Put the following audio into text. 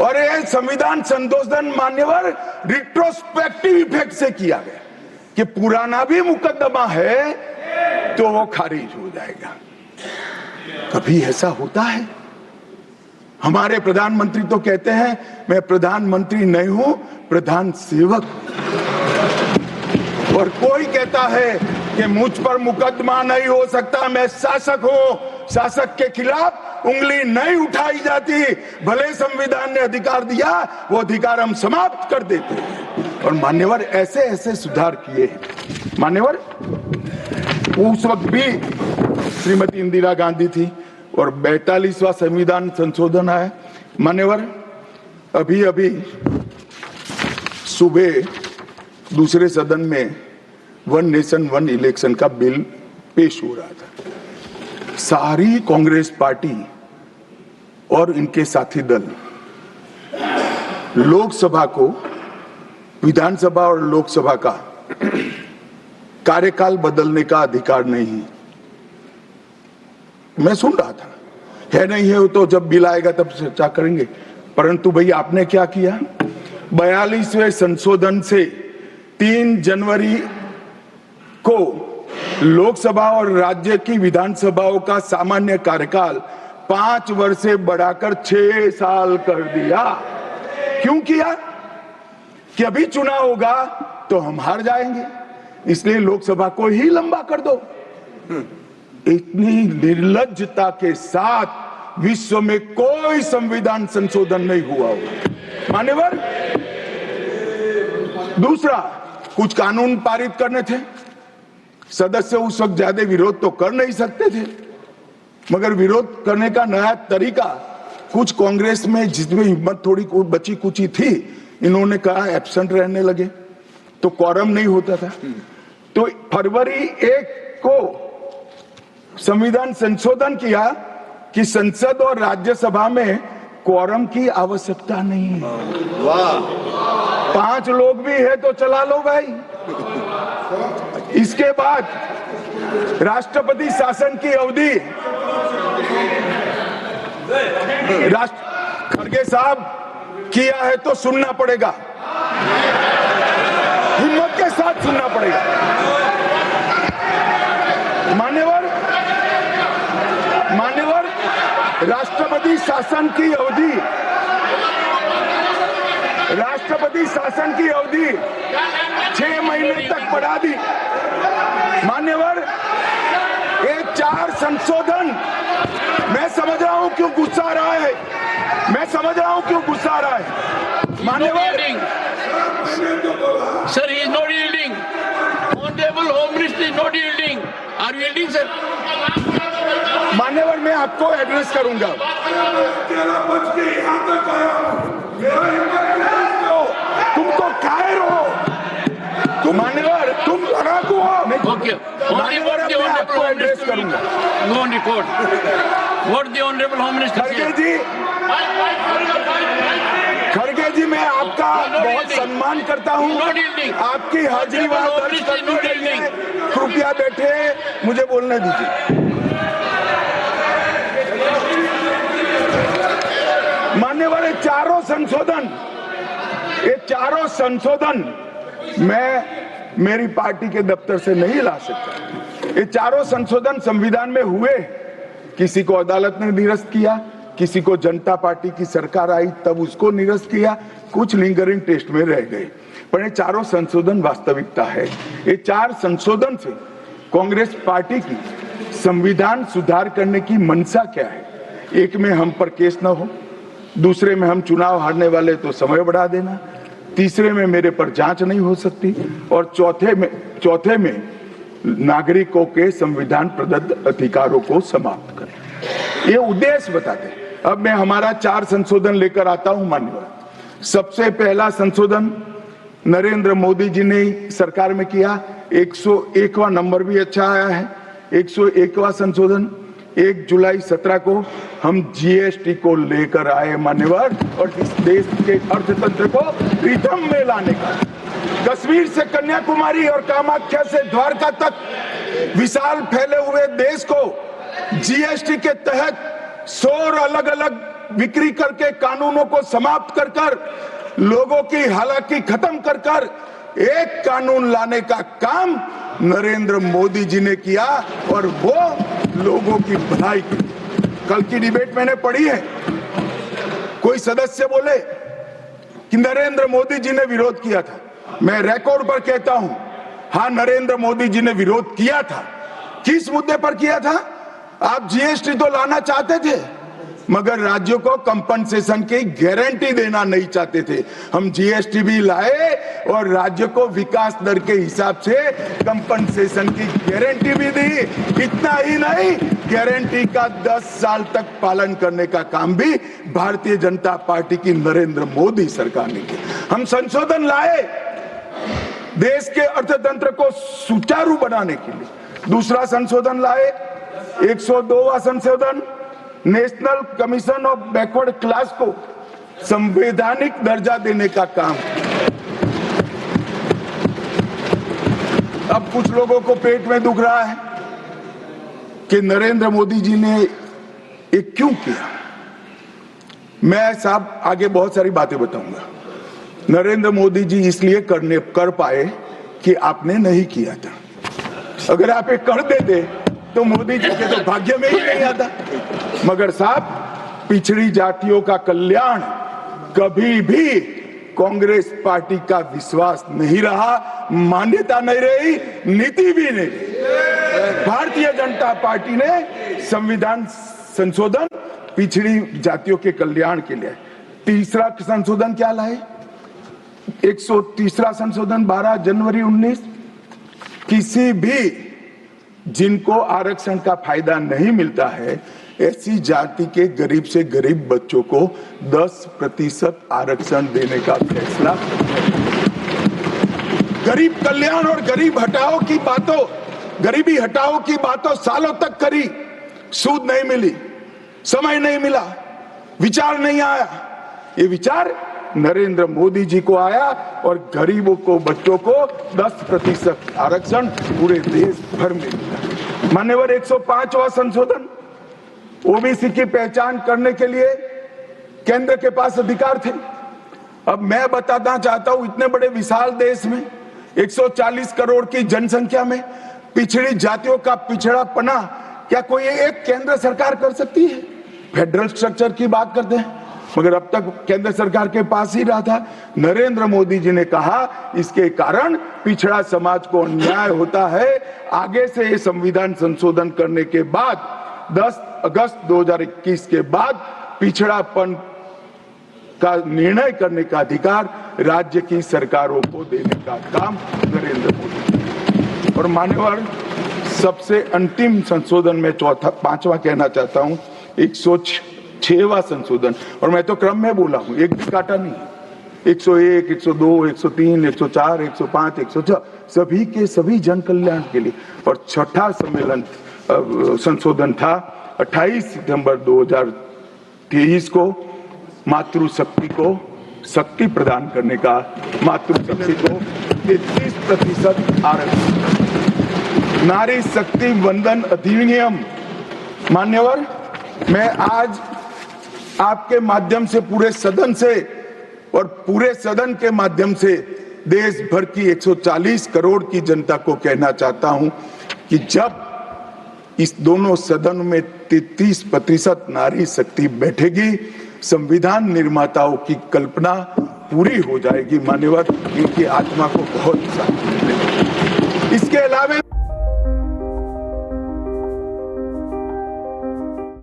और ये संविधान संशोधन मान्यवर रिट्रोस्पेक्टिव इफेक्ट से किया गया कि पुराना भी मुकदमा है तो वो खारिज हो जाएगा। कभी ऐसा होता है? हमारे प्रधानमंत्री तो कहते हैं मैं प्रधानमंत्री नहीं हूं, प्रधान सेवक। और कोई कहता है कि मुझ पर मुकदमा नहीं हो सकता, मैं शासक हूं, शासक के खिलाफ उंगली नहीं उठाई जाती। भले संविधान ने अधिकार दिया, वो अधिकार हम समाप्त कर देते हैं। और मान्यवर ऐसे ऐसे सुधार किए हैं। मान्यवर उस वक्त भी श्रीमती इंदिरा गांधी थी और 42वां संविधान संशोधन आया। मान्यवर अभी अभी सुबह दूसरे सदन में वन नेशन वन इलेक्शन का बिल पेश हो रहा था। सारी कांग्रेस पार्टी और इनके साथी दल लोकसभा को, विधानसभा और लोकसभा का कार्यकाल बदलने का अधिकार नहीं है। मैं सुन रहा था, है नहीं है तो जब बिल आएगा तब चर्चा करेंगे। परंतु भाई आपने क्या किया? 42वें संशोधन से 3 जनवरी को लोकसभा और राज्य की विधानसभाओं का सामान्य कार्यकाल 5 वर्ष से बढ़ाकर 6 साल कर दिया। क्यों किया? कि अभी चुनाव होगा तो हम हार जाएंगे, इसलिए लोकसभा को ही लंबा कर दो। इतनी निर्लज्जता के साथ विश्व में कोई संविधान संशोधन नहीं हुआ होगा। मान्यवर दूसरा, कुछ कानून पारित करने थे, सदस्य उस वक्त ज्यादा विरोध तो कर नहीं सकते थे, मगर विरोध करने का नया तरीका कुछ कांग्रेस में जिसमें हिम्मत थोड़ी बची कुची थी, इन्होंने कहा एब्सेंट रहने लगे तो क्वारम नहीं होता था। तो फरवरी 1 को संविधान संशोधन किया कि संसद और राज्यसभा में क्वारम की आवश्यकता नहीं है। वाह, 5 लोग भी है तो चला लो भाई। इसके बाद राष्ट्रपति शासन की अवधि, खड़गे साहब किया है तो सुनना पड़ेगा, हिम्मत के साथ सुनना पड़ेगा। मान्यवर राष्ट्रपति शासन की अवधि, राष्ट्रपति शासन की अवधि 6 महीने तक बढ़ा दी। मान्यवर ये 4 संशोधन, मैं समझ रहा हूं क्यों गुस्सा आ रहा है, मैं समझ रहा हूं क्यों गुस्सा आ रहा है। मान्यवर sir, he is not yielding. Honorable Home Minister is not yielding. Are you yielding, sir? मान्यवर मैं आपको एड्रेस करूंगा। तुम तो कायर हो, तुम मान्यवर, तुम लड़ाकू हो। Okay. मान्यवर मैं आपको एड्रेस करूंगा। Go on record. What the Honorable Home Minister said. खड़गे जी मैं आपका बहुत सम्मान करता हूं, आपकी हाजिरी वहां दर्ज करनी चाहिए। कृपया बैठे, मुझे बोलने दीजिए। मान्यवर ये चारों संशोधन मैं मेरी पार्टी के दफ्तर से नहीं ला सकता। ये चारों संशोधन संविधान में हुए, किसी को अदालत ने निरस्त किया, किसी को जनता पार्टी की सरकार आई तब उसको निरस्त किया, कुछ लिंगरिंग टेस्ट में रह गए, पर ये चारों संशोधन वास्तविकता है। ये 4 संशोधन से कांग्रेस पार्टी की संविधान सुधार करने की मंशा क्या है? एक में हम पर केस न हो, दूसरे में हम चुनाव हारने वाले तो समय बढ़ा देना, तीसरे में मेरे पर जांच नहीं हो सकती, और चौथे में नागरिकों के संविधान प्रदत्त अधिकारों को समाप्त करें। ये उद्देश्य बताते हैं। अब मैं हमारा 4 संशोधन लेकर आता हूं। मान्यवर सबसे पहला संशोधन नरेंद्र मोदी जी ने सरकार में किया, 101वां नंबर भी अच्छा आया है। 101वां संशोधन 1 जुलाई 17 को हम जीएसटी को लेकर आए मान्यवर, और इस देश के अर्थतंत्र को रिदम में लाने का। कश्मीर से कन्याकुमारी और कामाख्या से द्वारका तक विशाल फैले हुए देश को जीएसटी के तहत 100 अलग अलग बिक्री करके कानूनों को समाप्त कर कर लोगों की हालाकी खत्म कर कर एक कानून लाने का काम नरेंद्र मोदी जी ने किया और वो लोगों की भलाई की। कल की डिबेट मैंने पढ़ी है, कोई सदस्य बोले कि नरेंद्र मोदी जी ने विरोध किया था। मैं रिकॉर्ड पर कहता हूं, हाँ नरेंद्र मोदी जी ने विरोध किया था। किस मुद्दे पर किया था? आप जीएसटी तो लाना चाहते थे मगर राज्यों को कंपनसेशन की गारंटी देना नहीं चाहते थे। हम जीएसटी भी लाए और राज्य को विकास दर के हिसाब से कंपनसेशन की गारंटी भी दी। इतना ही नहीं, गारंटी का 10 साल तक पालन करने का काम भी भारतीय जनता पार्टी की नरेंद्र मोदी सरकार ने किया। हम संशोधन लाए देश के अर्थतंत्र को सुचारू बनाने के लिए। दूसरा संशोधन लाए, 102वां संशोधन, national commission of backward class को संवैधानिक दर्जा देने का काम। अब कुछ लोगों को पेट में दुख रहा है कि नरेंद्र मोदी जी ने ये क्यों किया। मैं साहब आगे बहुत सारी बातें बताऊंगा। नरेंद्र मोदी जी इसलिए कर पाए कि आपने नहीं किया था। अगर आप ये कर देते तो मोदी जी के तो भाग्य में ही नहीं आता। मगर साहब, पिछड़ी जातियों का कल्याण कभी भी कांग्रेस पार्टी का विश्वास नहीं रहा, मान्यता नहीं रही, नीति भी नहीं। भारतीय जनता पार्टी ने संविधान संशोधन पिछड़ी जातियों के कल्याण के लिए। तीसरा संशोधन क्या लाए? 130वां संशोधन 12 जनवरी 19, किसी भी जिनको आरक्षण का फायदा नहीं मिलता है ऐसी जाति के गरीब से गरीब बच्चों को 10% आरक्षण देने का फैसला। गरीब कल्याण और गरीब हटाओ की बातों, गरीबी हटाओ की बातों सालों तक करी, सूद नहीं मिली, समय नहीं मिला, विचार नहीं आया। ये विचार नरेंद्र मोदी जी को आया और गरीबों को, बच्चों को 10% आरक्षण पूरे देश भर में मिला। मान्यवर 105वां संशोधन, ओबीसी की पहचान करने के लिए केंद्र के पास अधिकार थे। अब मैं बताना चाहता हूं, इतने बड़े विशाल देश में 140 करोड़ की जनसंख्या में पिछड़ी जातियों का पिछड़ापना क्या कोई एक केंद्र सरकार कर सकती है? फेडरल स्ट्रक्चर की बात करते हैं मगर अब तक केंद्र सरकार के पास ही रहा था। नरेंद्र मोदी जी ने कहा इसके कारण पिछड़ा समाज को अन्याय होता है। आगे से ये संविधान संशोधन करने के बाद 10 अगस्त 2021 के बाद पिछड़ापन का निर्णय करने का अधिकार राज्य की सरकारों को देने का काम नरेंद्र मोदी। और मान्यवर सबसे अंतिम संशोधन में पांचवा कहना चाहता हूं, 106वां संशोधन, और मैं तो क्रम में बोला हूं, एक भी काटा नहीं। 101, 102, 103, 104, 105, 106 सभी के सभी जन कल्याण के लिए। और छठा सम्मेलन संशोधन था 28 सितंबर 2023 को, मातृशक्ति को शक्ति प्रदान करने का, मातृशक्ति को 33% आरक्षण, नारी शक्ति वंदन अधिनियम। मान्यवर, मैं आज आपके माध्यम से पूरे सदन से और पूरे सदन के माध्यम से देश भर की 140 करोड़ की जनता को कहना चाहता हूं कि जब इस दोनों सदन में 33% नारी शक्ति बैठेगी, संविधान निर्माताओं की कल्पना पूरी हो जाएगी। मान्यवर, इनकी आत्मा को बहुत शांति मिलेगी। इसके अलावा